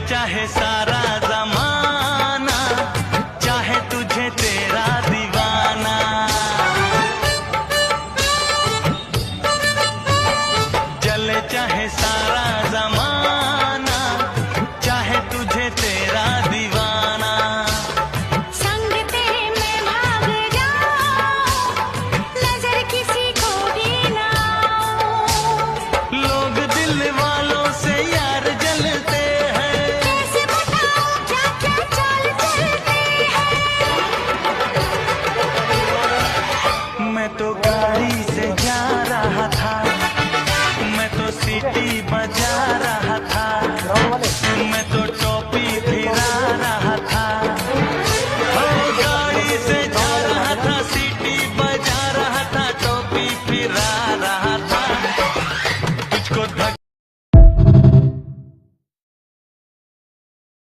चाहे सारा जमाना, चाहे तुझे तेरा दीवाना। जले चाहे सारा जमाना, चाहे तुझे तेरा दीवाना। संग तेरे मैं भाग जाऊं, नजर किसी को भी ना आऊं। लोग दिल वालों से यार जलते हैं, कैसे बताऊं क्या क्या चाल चलते हैं। मैं तो गाड़ी से जा रहा था, मैं तो सीटी बजा रहा